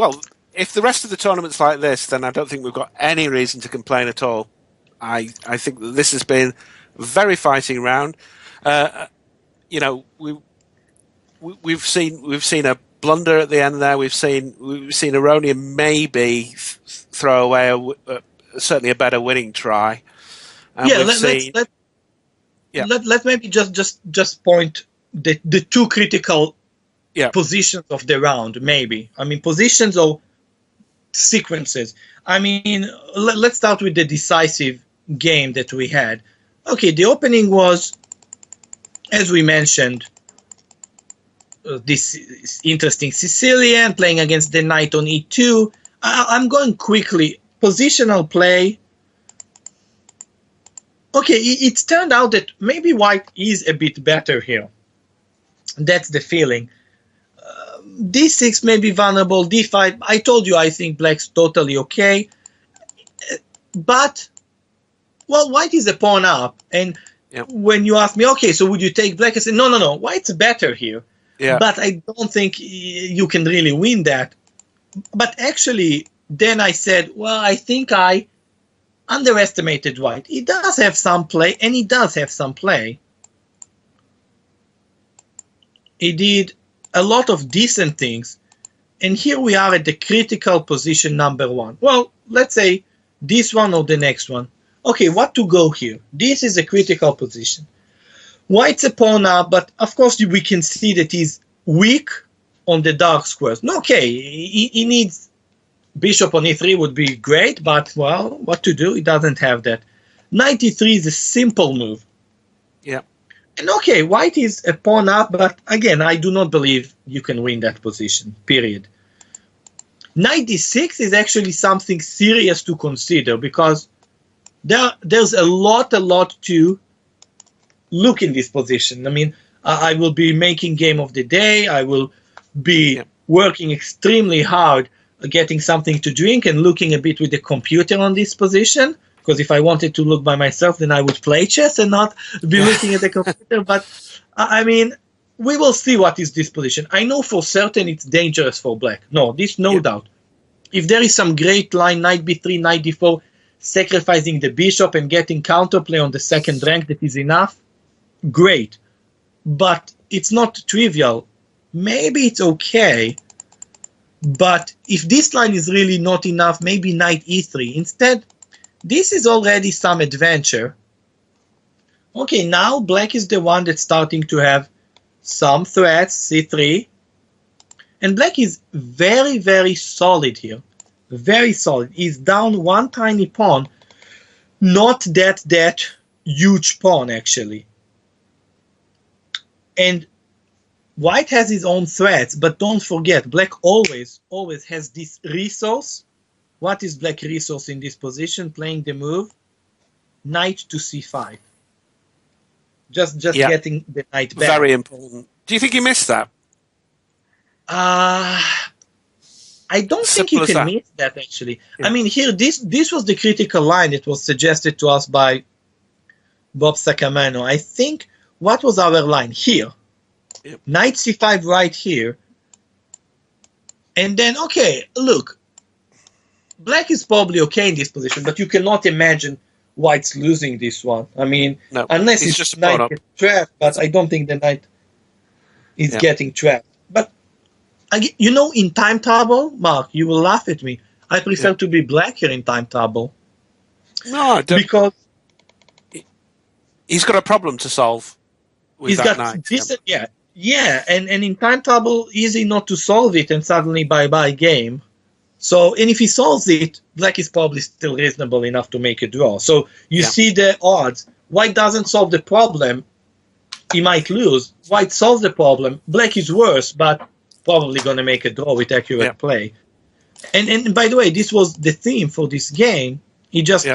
well, if the rest of the tournament's like this, then I don't think we've got any reason to complain at all. I think that this has been a very fighting round. You know, we've seen a blunder at the end there. We've seen a Ronen maybe throw away certainly a better winning try. And let's maybe just point the two critical positions of the round. Maybe, I mean, positions or sequences. I mean, let's start with the decisive game that we had. Okay, the opening was, as we mentioned, this interesting Sicilian playing against the knight on e2. I'm going quickly. Positional play. Okay, it's turned out that maybe white is a bit better here. That's the feeling. D6 may be vulnerable. D5, I told you I think black's totally okay. But, well, white is a pawn up. And when you ask me, okay, so would you take black? I say, no, white's better here. Yeah. But I don't think you can really win that. But actually, then I said, well, I think I underestimated white. He does have some play, and he does have some play. He did a lot of decent things. And here we are at the critical position number 1. Well, let's say this one or the next one. Okay, what to go here? This is a critical position. White's a pawn up, but of course we can see that he's weak on the dark squares. Okay, he needs bishop on e3 would be great, but, well, what to do? He doesn't have that. Knight e3 is a simple move. Yeah. And okay, white is a pawn up, but again, I do not believe you can win that position, period. Knight d6 is actually something serious to consider because there's a lot to look in this position. I mean, I will be making game of the day. I will be working extremely hard, getting something to drink and looking a bit with the computer on this position. Because if I wanted to look by myself, then I would play chess and not be looking at the computer. But, I mean, we will see what is this position. I know for certain it's dangerous for black. No doubt. If there is some great line, knight b3, knight d4, sacrificing the bishop and getting counterplay on the second rank that is enough, great. But it's not trivial. Maybe it's okay. But if this line is really not enough, maybe knight e3. Instead, this is already some adventure. Okay, now black is the one that's starting to have some threats, c3. And black is very, very solid here. Very solid. He's down one tiny pawn. Not that huge pawn, actually. And white has his own threats, but don't forget, black always has this resource. What is black resource in this position? Playing the move, knight to c5. Just getting the knight back. Very important. Do you think you missed that? I don't think you can miss that, actually. Yeah. I mean, here, this was the critical line that was suggested to us by Bob Sacamano. I think, what was our line? Here. Yep. Knight c5 right here. And then, okay, look. Black is probably okay in this position, but you cannot imagine white's losing this one. I mean, no, unless it's just knight gets trapped, but I don't think the knight is getting trapped. But, you know, in time trouble, Mark, you will laugh at me. I prefer to be black here in time trouble. No, I don't. Because he's got a problem to solve with that knight. And in time trouble, easy not to solve it, and suddenly bye-bye game. So, and if he solves it, black is probably still reasonable enough to make a draw. So, you see the odds. White doesn't solve the problem, he might lose. White solves the problem. Black is worse, but probably going to make a draw with accurate play. And by the way, this was the theme for this game. He just,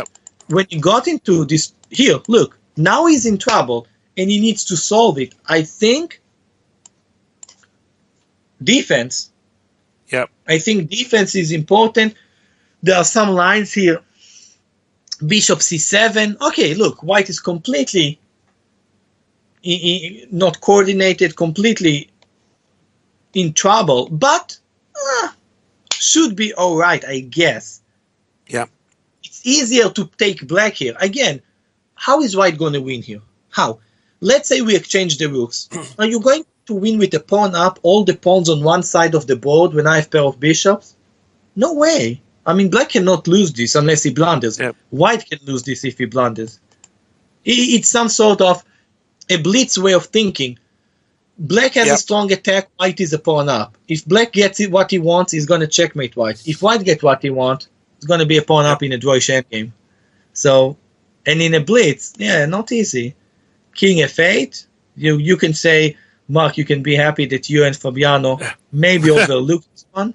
when he got into this, here, look, now he's in trouble, and he needs to solve it. I think defense. Yep. I think defense is important. There are some lines here. Bishop c7. Okay, look, white is completely not coordinated, completely in trouble. But should be all right, I guess. Yeah. It's easier to take black here. Again, how is white going to win here? How? Let's say we exchange the rooks. Are you going to win with a pawn up, all the pawns on one side of the board when I have pair of bishops? No way. I mean, black cannot lose this unless he blunders. Yeah. White can lose this if he blunders. It's some sort of a blitz way of thinking. Black has a strong attack, white is a pawn up. If black gets what he wants, he's going to checkmate white. If white gets what he wants, it's going to be a pawn up in a drawish endgame. So, and in a blitz, not easy. King f8, you can say, Mark, you can be happy that you and Fabiano maybe overlooked this one.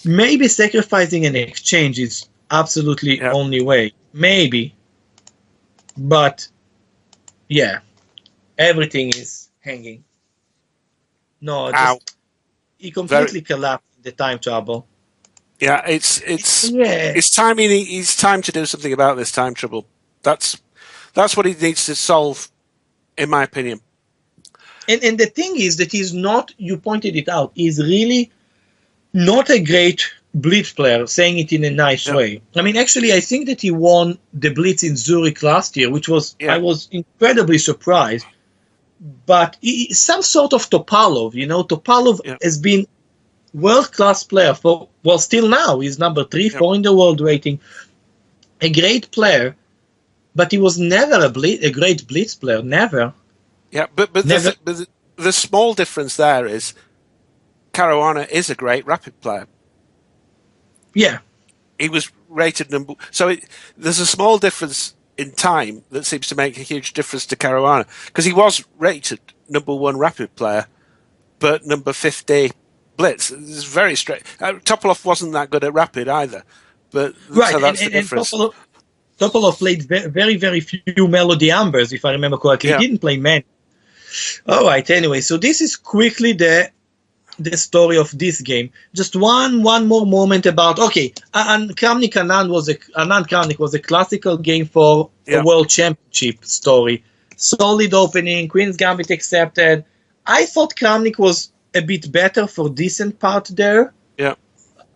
Maybe sacrificing an exchange is absolutely only way. Maybe. But, everything is hanging. No, he completely collapsed in the time trouble. Yeah, it's time. It's time to do something about this time trouble. That's what he needs to solve, in my opinion. And the thing is that he's not. You pointed it out. He's really not a great blitz player. Saying it in a nice way. I mean, actually, I think that he won the blitz in Zurich last year, which was I was incredibly surprised. But some sort of Topalov, Topalov has been world-class player for, still now. He's number 3, 4 in the world rating. A great player, but he was never a great blitz player, never. Yeah, but the small difference there is Caruana is a great rapid player. Yeah. He was rated number... So there's a small difference in time that seems to make a huge difference to Caruana, because he was rated number 1 rapid player, but number 50 blitz. It's very straight. Topalov wasn't that good at rapid either, but so that's the difference. Topalov played very, very few Melody Ambers, if I remember correctly. He didn't play many. All right. Anyway, so this is quickly the story of this game. Just one more moment about and Kramnik Anand Kramnik was a classical game for a world championship story. Solid opening, Queen's Gambit accepted. I thought Kramnik was a bit better for decent part there. Yeah.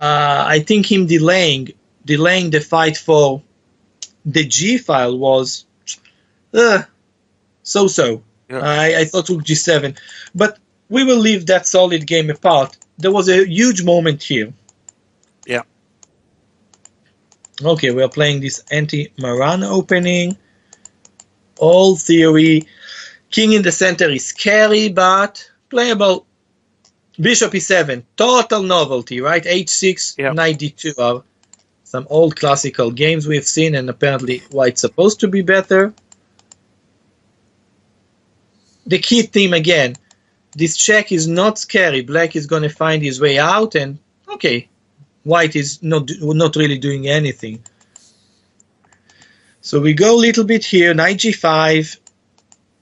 I think him delaying the fight for the G file was so-so. Yeah. I thought Rook G7, but we will leave that solid game apart. There was a huge moment here. Yeah. Okay, we are playing this anti-Maran opening. All theory. King in the center is scary, but playable. Bishop E7, total novelty, right? H6, Knight D2 are some old classical games we've seen, and apparently white's supposed to be better. The key theme again. This check is not scary. Black is going to find his way out, and white is not really doing anything. So we go a little bit here. Knight G5,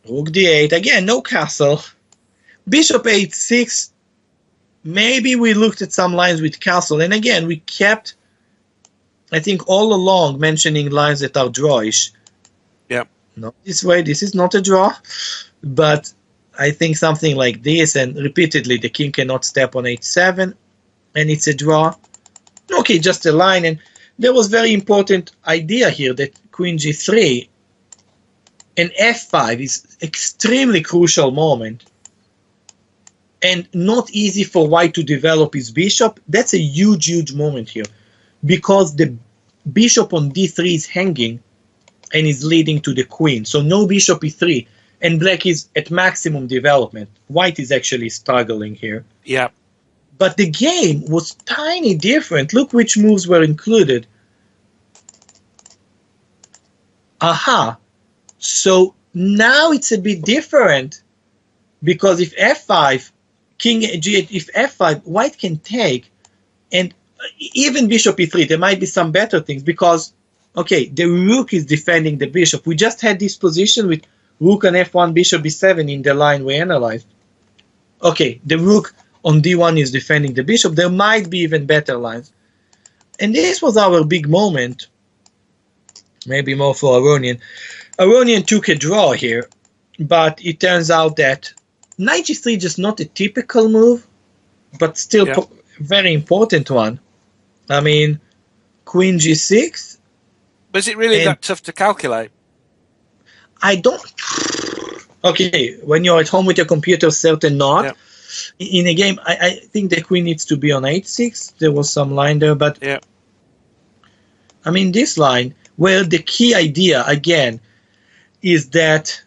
Rook D8. Again, no castle. Bishop A6. Maybe we looked at some lines with castle, and again we kept, I think, all along mentioning lines that are drawish. Yeah. Not this way. This is not a draw, but I think something like this, and repeatedly the king cannot step on H7, and it's a draw. Okay, just a line, and there was very important idea here that Queen G3 and F5 is extremely crucial moment, and not easy for white to develop his bishop. That's a huge moment here, because the bishop on D3 is hanging and is leading to the queen, so no bishop E3. And black is at maximum development. White is actually struggling here. Yeah. But the game was tiny different. Look which moves were included. Aha. So now it's a bit different. Because if F5, King G8, if F5, white can take. And even bishop E3, there might be some better things. Because, the rook is defending the bishop. We just had this position with Rook on F1, Bishop B7 in the line we analyzed. The rook on D1 is defending the bishop. There might be even better lines. And this was our big moment. Maybe more for Aronian. Aronian took a draw here, but it turns out that Knight G3 is just not a typical move, but still very important one. I mean, Queen G6. Was it really And- that tough to calculate? I don't. Okay, when you're at home with your computer, certain not. Yeah. In a game, I think the queen needs to be on h6. There was some line there, but Yeah. I mean, this line, where the key idea, again, is that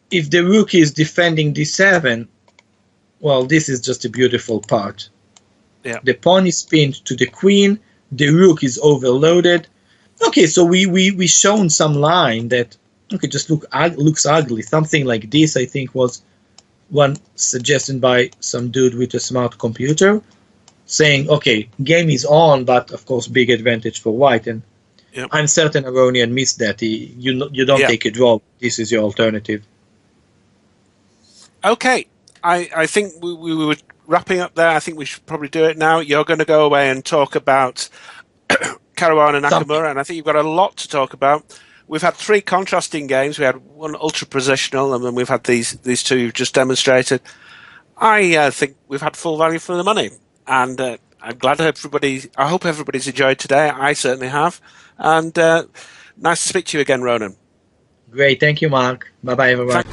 if the rook is defending d7, well, this is just a beautiful part. Yeah. The pawn is pinned to the queen, the rook is overloaded. Okay, so we shown some line that, okay, just looks ugly. Something like this, I think, was one suggested by some dude with a smart computer, saying, okay, game is on, but of course, big advantage for white. And Yep. I'm certain Aronian missed that. You don't Yeah. take a draw. This is your alternative. Okay, I think we were wrapping up there. I think we should probably do it now. You're going to go away and talk about Caruana and Something. Nakamura, and I think you've got a lot to talk about. We've had 3 contrasting games. We had one ultra-positional, and then we've had these two you've just demonstrated. I think we've had full value for the money, and I'm glad I hope everybody's enjoyed today. I certainly have. And nice to speak to you again, Ronen. Great. Thank you, Mark. Bye-bye, everyone.